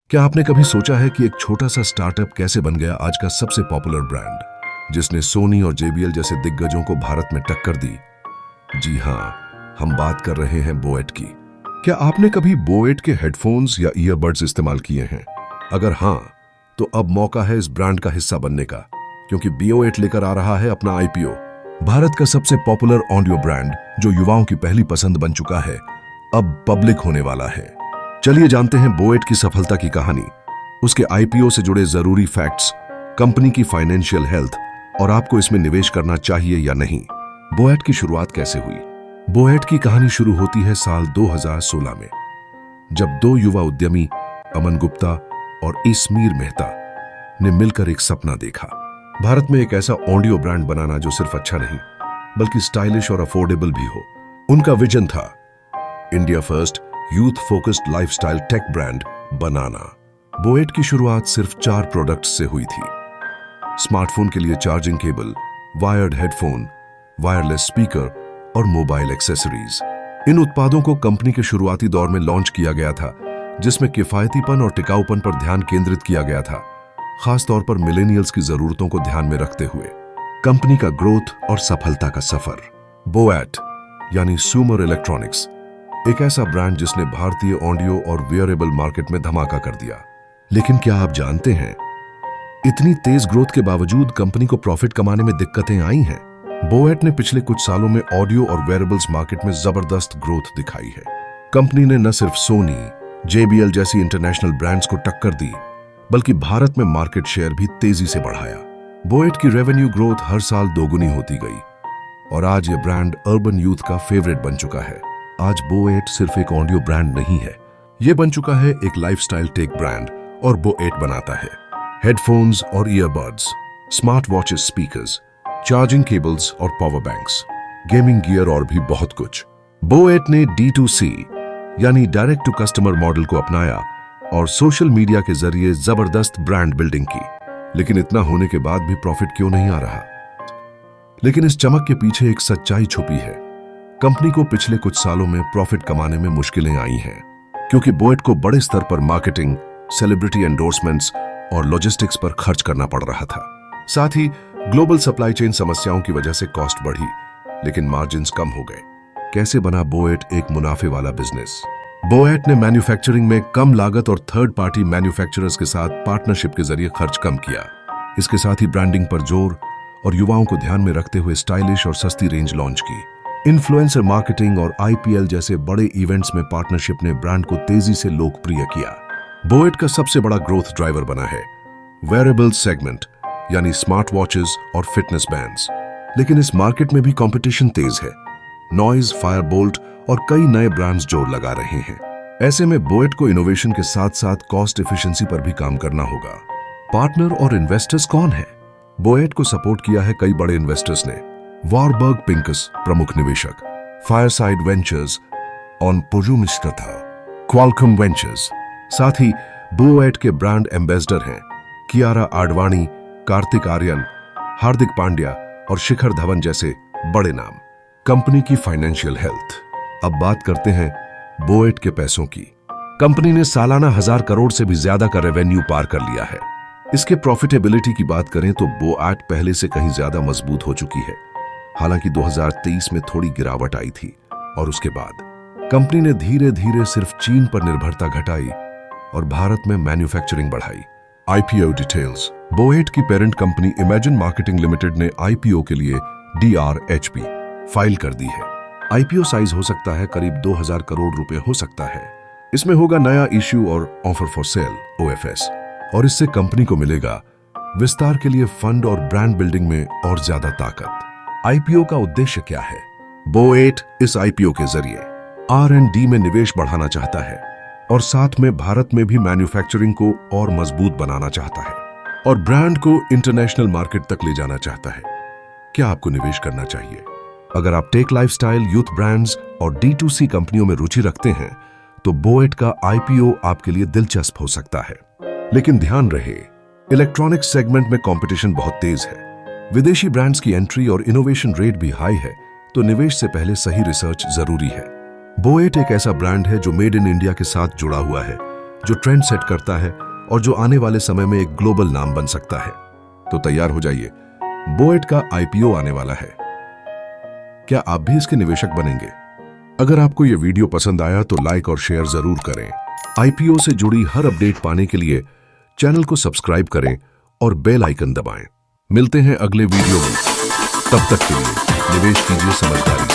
क्या आपने कभी सोचा है कि एक छोटा सा स्टार्टअप कैसे बन गया आज का सबसे पॉपुलर ब्रांड, जिसने सोनी और जेबीएल जैसे दिग्गजों को भारत में टक्कर दी? जी हाँ, हम बात कर रहे हैं बोएट की। क्या आपने कभी बोएट के हेडफोन्स या ईयरबड्स इस्तेमाल किए हैं? अगर हाँ, तो अब मौका है इस ब्रांड का हिस्सा बनने का, क्योंकि बोएट लेकर आ रहा है अपना आईपीओ। भारत का सबसे पॉपुलर ऑडियो ब्रांड, जो युवाओं की पहली पसंद बन चुका है, अब पब्लिक होने वाला है। चलिए जानते हैं बोएट की सफलता की कहानी, उसके आईपीओ से जुड़े जरूरी फैक्ट्स, कंपनी की फाइनेंशियल हेल्थ और आपको इसमें निवेश करना चाहिए या नहीं। बोएट की शुरुआत कैसे हुई? बोएट की कहानी शुरू होती है साल 2016 में, जब दो युवा उद्यमी अमन गुप्ता और इस्मीर मेहता ने मिलकर एक सपना देखा। भारत में एक ऐसा ऑडियो ब्रांड बनाना जो सिर्फ अच्छा नहीं, बल्कि स्टाइलिश और अफोर्डेबल भी हो। उनका विजन था India first youth focused lifestyle tech brand बनाना। बोएट की शुरुआत सिर्फ 4 प्रोडक्ट्स से हुई थी: स्मार्टफोन के लिए charging cable, wired headphone, wireless speaker और मोबाइल एक्सेसरीज। इन उत्पादों को कंपनी के शुरुआती दौर में लॉन्च किया गया था, जिसमें किफायतीपन और टिकाऊपन पर ध्यान केंद्रित किया गया था, खासतौर पर मिलेनियल्स की जरूरतों को ध्यान में रखते हुए। कंपनी का ग्रोथ और सफलता का सफर। बोएट यानी सुमर इलेक्ट्रॉनिक्स, एक ऐसा ब्रांड जिसने भारतीय ऑडियो और वियरेबल मार्केट में धमाका कर दिया। लेकिन क्या आप जानते हैं, इतनी तेज ग्रोथ के बावजूद कंपनी को प्रॉफिट कमाने में दिक्कतें आई हैं। बोएट ने पिछले कुछ सालों में ऑडियो और वेयरेबल्स मार्केट में जबरदस्त ग्रोथ दिखाई है। कंपनी ने न सिर्फ सोनी, जेबीएल जैसी इंटरनेशनल ब्रांड्स को टक्कर दी, बल्कि भारत में मार्केट शेयर भी तेजी से बढ़ाया। बोएट की रेवेन्यू ग्रोथ हर साल दोगुनी होती गई और आज यह ब्रांड अर्बन यूथ का फेवरेट बन चुका है। आज बोएट सिर्फ एक ऑडियो ब्रांड नहीं है, यह बन चुका है एक लाइफस्टाइल टेक ब्रांड। और बोएट बनाता है हेडफोन्स और earbuds, smart watches, speakers, charging cables और पावर बैंक्स, गेमिंग गियर और भी बहुत कुछ। बोएट ने D2C यानी डायरेक्ट टू कस्टमर मॉडल को अपनाया और सोशल मीडिया के जरिए जबरदस्त ब्रांड बिल्डिंग की। लेकिन इतना होने के बाद भी प्रॉफिट क्यों नहीं आ रहा? लेकिन इस चमक के पीछे एक सच्चाई छुपी है। कंपनी को पिछले कुछ सालों में प्रॉफिट कमाने में मुश्किलें आई हैं, क्योंकि बोएट को बड़े स्तर पर मार्केटिंग, सेलिब्रिटी एंडोर्समेंट्स और लॉजिस्टिक्स पर खर्च करना पड़ रहा था। साथ ही ग्लोबल सप्लाई चेन समस्याओं की वजह से कॉस्ट बढ़ी, लेकिन मार्जिन्स कम हो गए। कैसे बना बोएट एक मुनाफे वाला बिजनेस? बोएट ने मैन्युफैक्चरिंग में कम लागत और थर्ड पार्टी मैन्युफैक्चरर्स के साथ पार्टनरशिप के जरिए खर्च कम किया। इसके साथ ही ब्रांडिंग पर जोर और युवाओं को ध्यान में रखते हुए स्टाइलिश और सस्ती रेंज लॉन्च की। इन्फ्लुएंसर मार्केटिंग और आईपीएल जैसे बड़े इवेंट्स में पार्टनरशिप ने ब्रांड को तेजी से लोकप्रिय किया। बोएट का सबसे बड़ा ग्रोथ ड्राइवर बना है वेयरेबल सेगमेंट, यानी स्मार्ट वॉचेस और फिटनेस बैंड्स। लेकिन इस मार्केट में भी कंपटीशन तेज है। नॉइज, फायरबोल्ट और कई नए ब्रांड्स जोर लगा रहे हैं। ऐसे में बोएट को इनोवेशन के साथ साथ कॉस्ट एफिशिएंसी पर भी काम करना होगा। पार्टनर और इन्वेस्टर्स कौन है? बोएट को सपोर्ट किया है कई बड़े इन्वेस्टर्स ने। वारबर्ग पिंकस प्रमुख निवेशक, फायरसाइड वेंचर्स, ऑन पुजुमिस्ट्रथा, क्वालकॉम वेंचर्स। साथ ही बोएट के ब्रांड एम्बेसडर हैं कियारा आडवाणी, कार्तिक आर्यन, हार्दिक पांड्या और शिखर धवन जैसे बड़े नाम। कंपनी की फाइनेंशियल हेल्थ। अब बात करते हैं बोएट के पैसों की। कंपनी ने सालाना 1000 करोड़ से भी ज्यादा का रेवेन्यू पार कर लिया है। इसके प्रॉफिटेबिलिटी की बात करें तो बोएट पहले से कहीं ज्यादा मजबूत हो चुकी है। हालांकि 2023 में थोड़ी गिरावट आई थी और उसके बाद कंपनी ने धीरे धीरे सिर्फ चीन पर निर्भरता घटाई और भारत में मैन्युफैक्चरिंग बढ़ाई। IPO details. बोएट की पेरेंट कंपनी इमेजिन मार्केटिंग लिमिटेड ने आईपीओ के लिए DRHP फाइल कर दी है। आईपीओ साइज हो सकता है करीब 2000 करोड़ रुपए हो सकता है। इसमें होगा नया इश्यू और ऑफर फॉर सेल OFS, और इससे कंपनी को मिलेगा विस्तार के लिए फंड और ब्रांड बिल्डिंग में और ज्यादा ताकत। आईपीओ का उद्देश्य क्या है? बोएट इस आईपीओ के जरिए R&D में निवेश बढ़ाना चाहता है और साथ में भारत में भी मैन्युफैक्चरिंग को और मजबूत बनाना चाहता है और ब्रांड को इंटरनेशनल मार्केट तक ले जाना चाहता है। क्या आपको निवेश करना चाहिए? अगर आप टेक, लाइफस्टाइल, यूथ ब्रांड्स और D2C कंपनियों में रुचि रखते हैं तो बोएट का आईपीओ आपके लिए दिलचस्प हो सकता है। लेकिन ध्यान रहे, इलेक्ट्रॉनिक्स सेगमेंट में कंपटीशन बहुत तेज है। विदेशी ब्रांड्स की एंट्री और इनोवेशन रेट भी हाई है, तो निवेश से पहले सही रिसर्च जरूरी है। बोएट एक ऐसा ब्रांड है जो मेड इन इंडिया के साथ जुड़ा हुआ है, जो ट्रेंड सेट करता है और जो आने वाले समय में एक ग्लोबल नाम बन सकता है। तो तैयार हो जाइए, बोएट का आईपीओ आने वाला है। क्या आप भी इसके निवेशक बनेंगे? अगर आपको यह वीडियो पसंद आया तो लाइक और शेयर जरूर करें। आईपीओ से जुड़ी हर अपडेट पाने के लिए चैनल को सब्सक्राइब करें और बेल आइकन दबाएं। मिलते हैं अगले वीडियो में। तब तक के लिए निवेश कीजिए समझदारी से।